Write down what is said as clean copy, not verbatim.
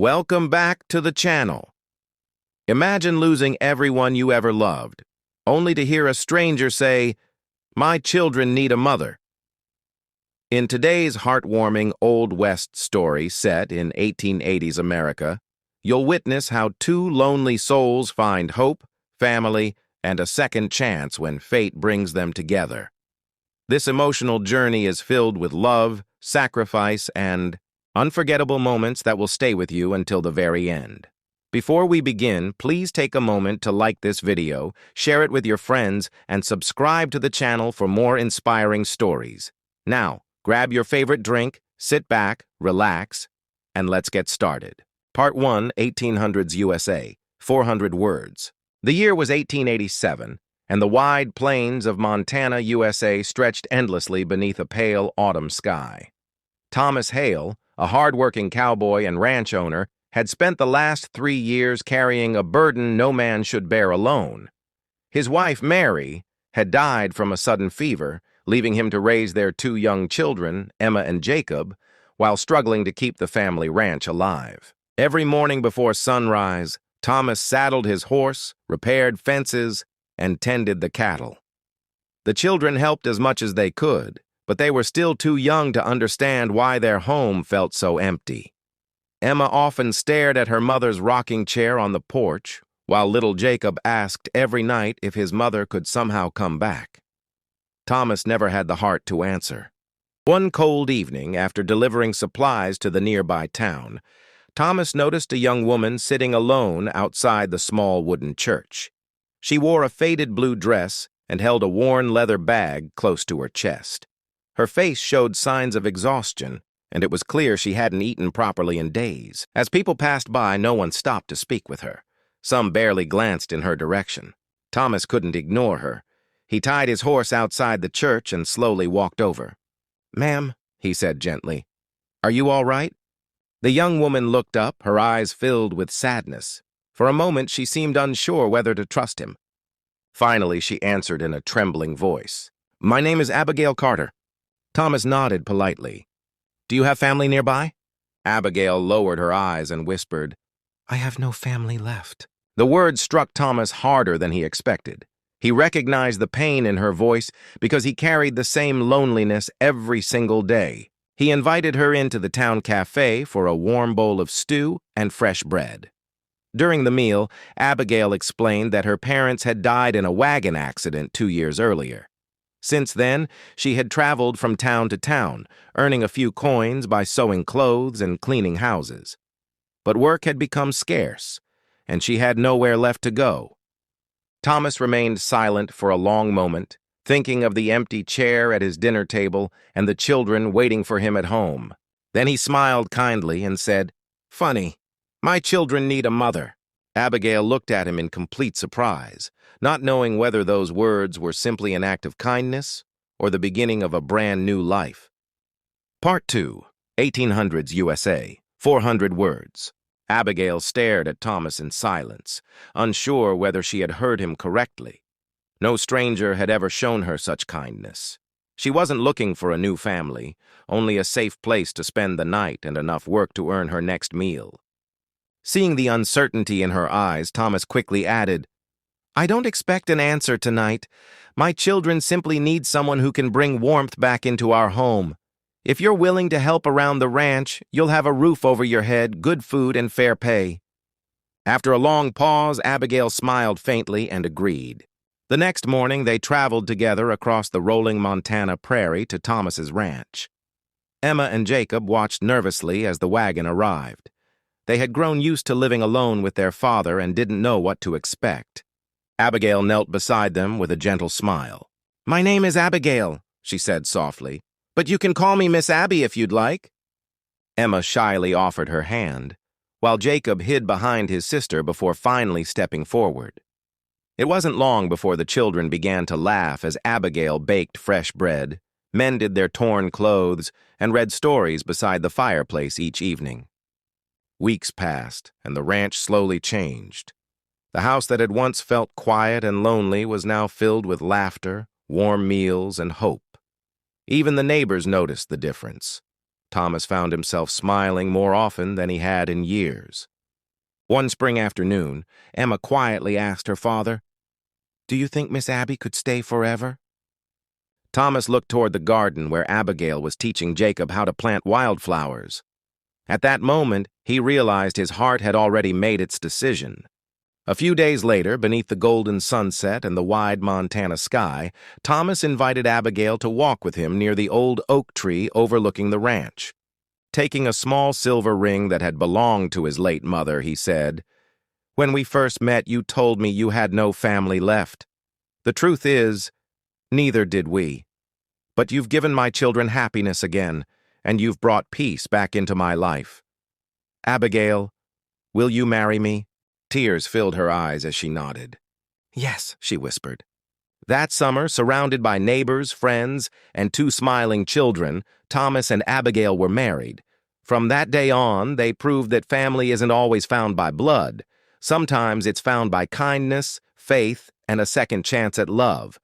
Welcome back to the channel. Imagine losing everyone you ever loved, only to hear a stranger say, "My children need a mother." In today's heartwarming Old West story set in 1880s America, you'll witness how two lonely souls find hope, family, and a second chance when fate brings them together. This emotional journey is filled with love, sacrifice, and unforgettable moments that will stay with you until the very end. Before we begin, please take a moment to like this video, share it with your friends, and subscribe to the channel for more inspiring stories. Now, grab your favorite drink, sit back, relax, and let's get started. Part 1, 1800s USA, 400 words. The year was 1887, and the wide plains of Montana, USA stretched endlessly beneath a pale autumn sky. Thomas Hale, a hard-working cowboy and ranch owner, had spent the last 3 years carrying a burden no man should bear alone. His wife, Mary, had died from a sudden fever, leaving him to raise their 2 young children, Emma and Jacob, while struggling to keep the family ranch alive. Every morning before sunrise, Thomas saddled his horse, repaired fences, and tended the cattle. The children helped as much as they could, but they were still too young to understand why their home felt so empty. Emma often stared at her mother's rocking chair on the porch, while little Jacob asked every night if his mother could somehow come back. Thomas never had the heart to answer. One cold evening, after delivering supplies to the nearby town, Thomas noticed a young woman sitting alone outside the small wooden church. She wore a faded blue dress and held a worn leather bag close to her chest. Her face showed signs of exhaustion, and it was clear she hadn't eaten properly in days. As people passed by, no one stopped to speak with her. Some barely glanced in her direction. Thomas couldn't ignore her. He tied his horse outside the church and slowly walked over. "Ma'am," he said gently, "are you all right?" The young woman looked up, her eyes filled with sadness. For a moment, she seemed unsure whether to trust him. Finally, she answered in a trembling voice, "My name is Abigail Carter." Thomas nodded politely. "Do you have family nearby?" Abigail lowered her eyes and whispered, "I have no family left." The words struck Thomas harder than he expected. He recognized the pain in her voice because he carried the same loneliness every single day. He invited her into the town cafe for a warm bowl of stew and fresh bread. During the meal, Abigail explained that her parents had died in a wagon accident 2 years earlier. Since then, she had traveled from town to town, earning a few coins by sewing clothes and cleaning houses. But work had become scarce, and she had nowhere left to go. Thomas remained silent for a long moment, thinking of the empty chair at his dinner table and the children waiting for him at home. Then he smiled kindly and said, "Funny, my children need a mother." Abigail looked at him in complete surprise, not knowing whether those words were simply an act of kindness or the beginning of a brand new life. Part 2, 1800s USA, 400 words. Abigail stared at Thomas in silence, unsure whether she had heard him correctly. No stranger had ever shown her such kindness. She wasn't looking for a new family, only a safe place to spend the night and enough work to earn her next meal. Seeing the uncertainty in her eyes, Thomas quickly added, "I don't expect an answer tonight. My children simply need someone who can bring warmth back into our home. If you're willing to help around the ranch, you'll have a roof over your head, good food, and fair pay." After a long pause, Abigail smiled faintly and agreed. The next morning, they traveled together across the rolling Montana prairie to Thomas's ranch. Emma and Jacob watched nervously as the wagon arrived. They had grown used to living alone with their father and didn't know what to expect. Abigail knelt beside them with a gentle smile. "My name is Abigail," she said softly, "but you can call me Miss Abby if you'd like." Emma shyly offered her hand, while Jacob hid behind his sister before finally stepping forward. It wasn't long before the children began to laugh as Abigail baked fresh bread, mended their torn clothes, and read stories beside the fireplace each evening. Weeks passed, and the ranch slowly changed. The house that had once felt quiet and lonely was now filled with laughter, warm meals, and hope. Even the neighbors noticed the difference. Thomas found himself smiling more often than he had in years. One spring afternoon, Emma quietly asked her father, "Do you think Miss Abby could stay forever?" Thomas looked toward the garden where Abigail was teaching Jacob how to plant wildflowers. At that moment, he realized his heart had already made its decision. A few days later, beneath the golden sunset and the wide Montana sky, Thomas invited Abigail to walk with him near the old oak tree overlooking the ranch. Taking a small silver ring that had belonged to his late mother, he said, "When we first met, you told me you had no family left. The truth is, neither did we. But you've given my children happiness again, and you've brought peace back into my life. Abigail, will you marry me?" Tears filled her eyes as she nodded. "Yes," she whispered. That summer, surrounded by neighbors, friends, and two smiling children, Thomas and Abigail were married. From that day on, they proved that family isn't always found by blood. Sometimes it's found by kindness, faith, and a second chance at love.